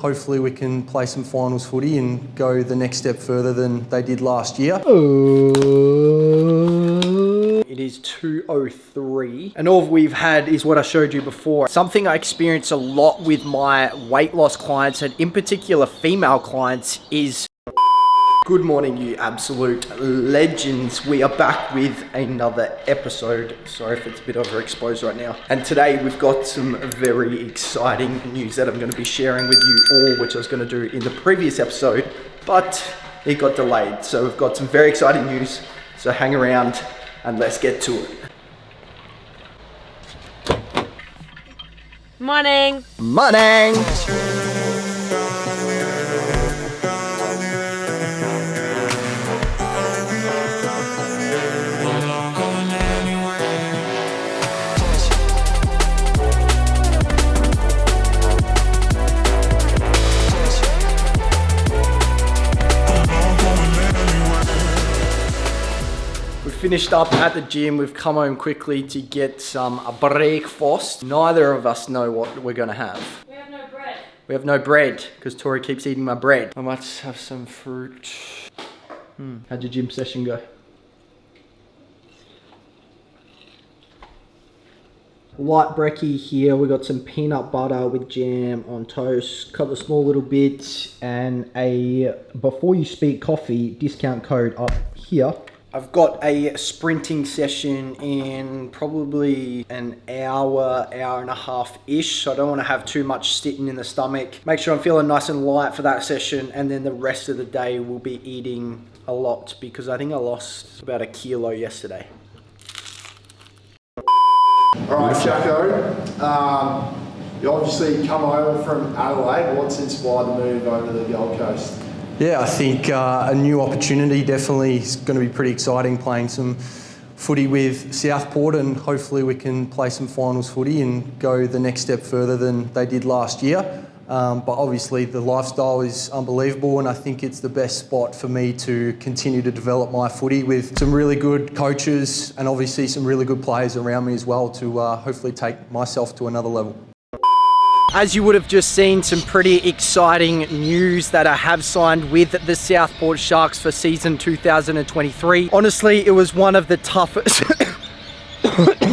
Hopefully we can play some finals footy and go the next step further than they did last year. It is 2:03 and all we've had is what I showed you before. Something I experience a lot with my weight loss clients, and in particular female clients, is good morning, you absolute legends. We are back with another episode. Sorry if it's a bit overexposed right now. And today we've got some very exciting news that I'm going to be sharing with you all, which I was going to do in the previous episode, but it got delayed. So we've got some very exciting news. So hang around and let's get to it. Morning. Morning. Finished up at the gym. We've come home quickly to get some breakfast. Neither of us know what we're gonna have. We have no bread. We have no bread because Tori keeps eating my bread. I might have some fruit. How'd your gym session go? Light brekkie here. We got some peanut butter with jam on toast, a couple of small little bits, and a before you speak coffee discount code up here. I've got a sprinting session in probably an hour and a half-ish, so I don't want to have too much sitting in the stomach. Make sure I'm feeling nice and light for that session, and then the rest of the day we'll be eating a lot because I think I lost about 1 kilo yesterday. Alright, Jacko, you obviously come over from Adelaide. What's inspired the move over to the Gold Coast? Yeah, I think a new opportunity definitely is going to be pretty exciting, playing some footy with Southport, and hopefully we can play some finals footy and go the next step further than they did last year. But obviously the lifestyle is unbelievable, and I think it's the best spot for me to continue to develop my footy with some really good coaches and obviously some really good players around me as well to hopefully take myself to another level. As you would have just seen, some pretty exciting news that I have signed with the Southport Sharks for season 2023. Honestly, it was one of the toughest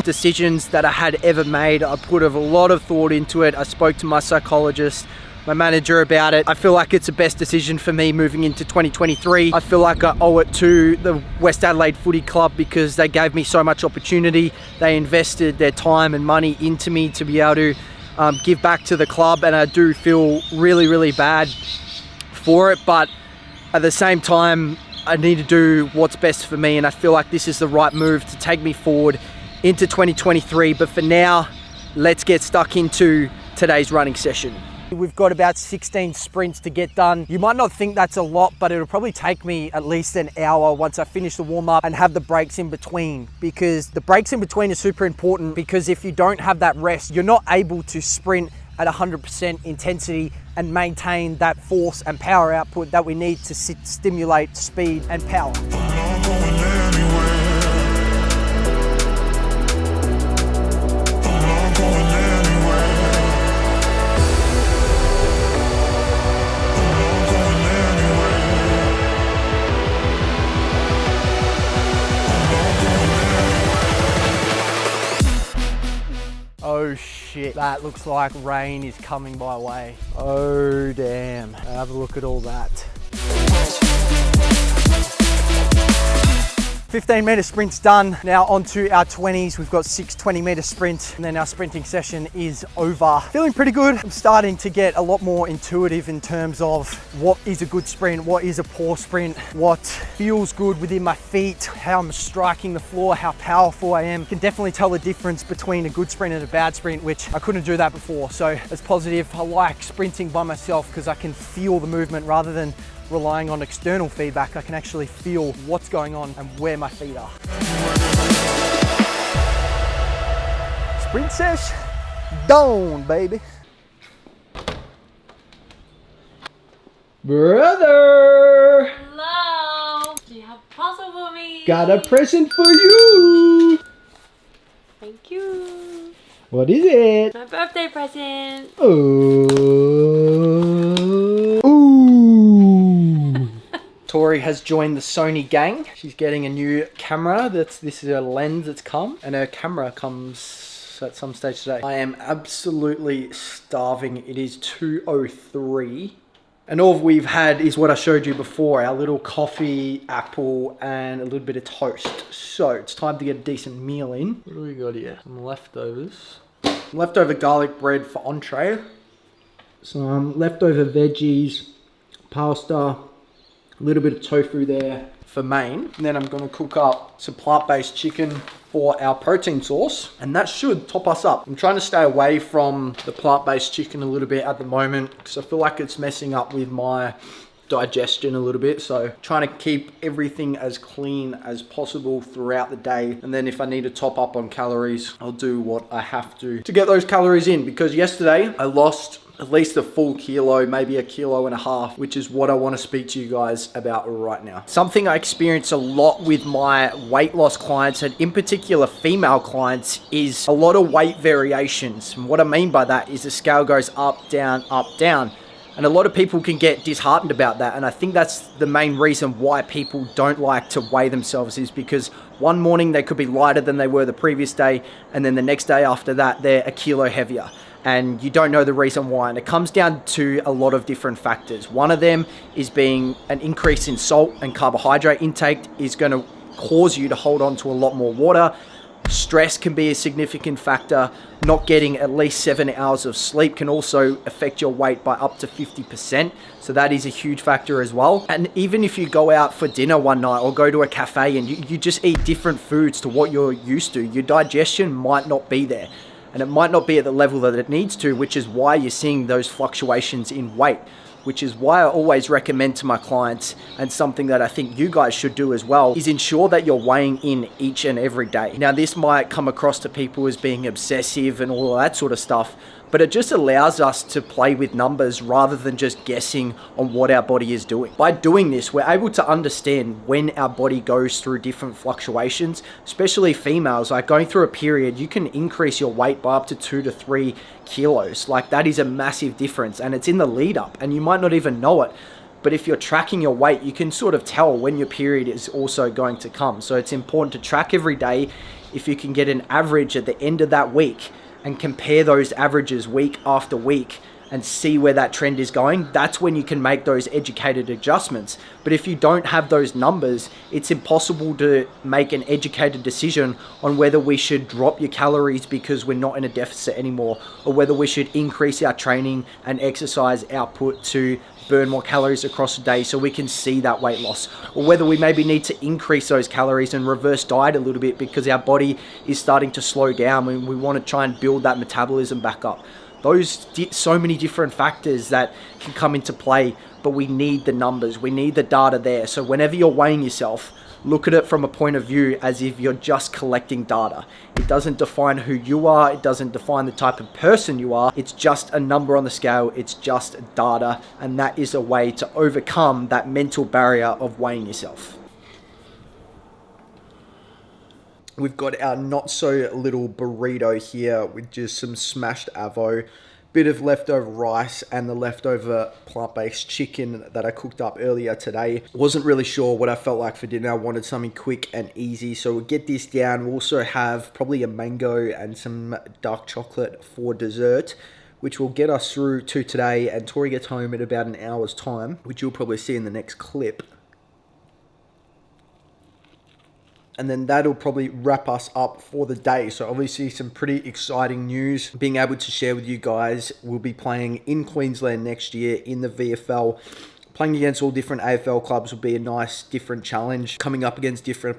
decisions that I had ever made. I put a lot of thought into it. I spoke to my psychologist, my manager about it. I feel like it's the best decision for me moving into 2023. I feel like I owe it to the West Adelaide Footy Club because they gave me so much opportunity. They invested their time and money into me to be able to give back to the club, and I do feel really, really bad for it, but at the same time I need to do what's best for me, and I feel like this is the right move to take me forward into 2023. But for now, let's get stuck into today's running session. We've got about 16 sprints to get done. You might not think that's a lot, but it'll probably take me at least an hour once I finish the warm-up and have the breaks in between, because the breaks in between are super important, because if you don't have that rest, you're not able to sprint at 100% intensity and maintain that force and power output that we need to stimulate speed and power. Oh shit, that looks like rain is coming my way. Oh damn, have a look at all that. 15-metre sprints done. Now onto our 20s. We've got 6 20-metre sprints, and then our sprinting session is over. Feeling pretty good. I'm starting to get a lot more intuitive in terms of what is a good sprint, what is a poor sprint, what feels good within my feet, how I'm striking the floor, how powerful I am. Can definitely tell the difference between a good sprint and a bad sprint, which I couldn't do that before. So it's positive. I like sprinting by myself because I can feel the movement rather than relying on external feedback. I can actually feel what's going on and where my feet are. Sprint sesh, done, baby. Brother! Hello! Do you have a puzzle for me? Got a present for you! Thank you. What is it? My birthday present. Oh. Tori has joined the Sony gang. She's getting a new camera. This is her lens that's come, and her camera comes at some stage today. I am absolutely starving. It is 2:03. And all we've had is what I showed you before, our little coffee, apple, and a little bit of toast. So it's time to get a decent meal in. What do we got here? Some leftovers. Leftover garlic bread for entree. Some leftover veggies, pasta, a little bit of tofu there for main. And then I'm gonna cook up some plant-based chicken for our protein source, and that should top us up. I'm trying to stay away from the plant-based chicken a little bit at the moment because I feel like it's messing up with my digestion a little bit. So trying to keep everything as clean as possible throughout the day, and then if I need to top up on calories, I'll do what I have to get those calories in, because yesterday I lost at least a full kilo, maybe 1.5 kilos, which is what I want to speak to you guys about right now. Something I experience a lot with my weight loss clients, and in particular female clients, is a lot of weight variations. And what I mean by that is the scale goes up, down, up, down. And a lot of people can get disheartened about that. And I think that's the main reason why people don't like to weigh themselves, is because one morning they could be lighter than they were the previous day, and then the next day after that, they're 1 kilo heavier. And you don't know the reason why. And it comes down to a lot of different factors. One of them is being an increase in salt and carbohydrate intake is going to cause you to hold on to a lot more water. Stress can be a significant factor. Not getting at least 7 hours of sleep can also affect your weight by up to 50%. So that is a huge factor as well. And even if you go out for dinner one night or go to a cafe and you just eat different foods to what you're used to, your digestion might not be there. And it might not be at the level that it needs to, which is why you're seeing those fluctuations in weight, which is why I always recommend to my clients, and something that I think you guys should do as well, is ensure that you're weighing in each and every day. Now, this might come across to people as being obsessive and all of that sort of stuff, but it just allows us to play with numbers rather than just guessing on what our body is doing. By doing this, we're able to understand when our body goes through different fluctuations, especially females. Like going through a period, you can increase your weight by up to 2 to 3 kilos. Like that is a massive difference, and it's in the lead up, and you might not even know it. But if you're tracking your weight, you can sort of tell when your period is also going to come. So it's important to track every day. If you can get an average at the end of that week, and compare those averages week after week and see where that trend is going, that's when you can make those educated adjustments. But if you don't have those numbers, it's impossible to make an educated decision on whether we should drop your calories because we're not in a deficit anymore, or whether we should increase our training and exercise output to burn more calories across the day so we can see that weight loss, or whether we maybe need to increase those calories and reverse diet a little bit because our body is starting to slow down and we want to try and build that metabolism back up. So many different factors that can come into play, but we need the numbers, we need the data there. So whenever you're weighing yourself, look at it from a point of view as if you're just collecting data. It doesn't define who you are. It doesn't define the type of person you are. It's just a number on the scale. It's just data. And that is a way to overcome that mental barrier of weighing yourself. We've got our not so little burrito here with just some smashed avo, bit of leftover rice, and the leftover plant-based chicken that I cooked up earlier today. Wasn't really sure what I felt like for dinner. I wanted something quick and easy, so we'll get this down. We'll also have probably a mango and some dark chocolate for dessert, which will get us through to today, and Tori gets home in about an hour's time, which you'll probably see in the next clip. And then that'll probably wrap us up for the day. So obviously some pretty exciting news being able to share with you guys. We'll be playing in Queensland next year in the VFL. Playing against all different AFL clubs will be a nice different challenge. Coming up against different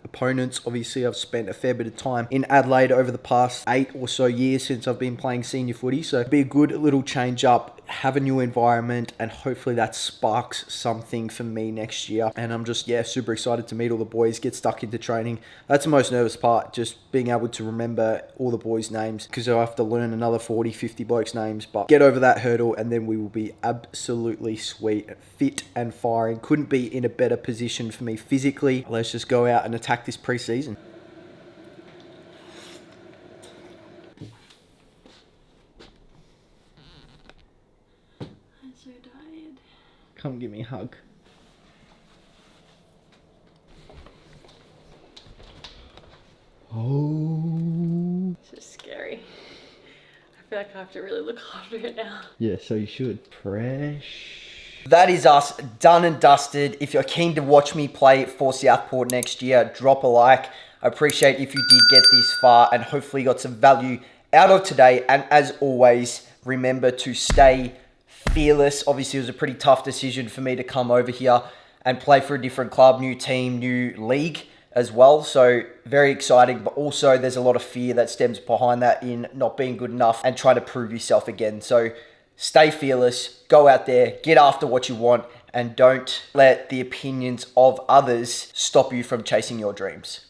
opponents. Obviously, I've spent a fair bit of time in Adelaide over the past 8 or so years since I've been playing senior footy. So it'll be a good little change up, have a new environment, and hopefully that sparks something for me next year. And I'm just, super excited to meet all the boys, get stuck into training. That's the most nervous part, just being able to remember all the boys' names, because I'll have to learn another 40, 50 blokes' names. But get over that hurdle, and then we will be absolutely sweet, fit and firing. Couldn't be in a better position for me physically. Let's just go out and attack this pre-season. I'm so tired. Come give me a hug. Oh. It's just scary. I feel like I have to really look after it now. Yeah, so you should. Fresh. That is us done and dusted. If you're keen to watch me play for Southport next year, drop a like. I appreciate if you did get this far and hopefully got some value out of today. And as always, remember to stay fearless. Obviously, it was a pretty tough decision for me to come over here and play for a different club, new team, new league as well. So very exciting, but also there's a lot of fear that stems behind that in not being good enough and trying to prove yourself again. So stay fearless, go out there, get after what you want, and don't let the opinions of others stop you from chasing your dreams.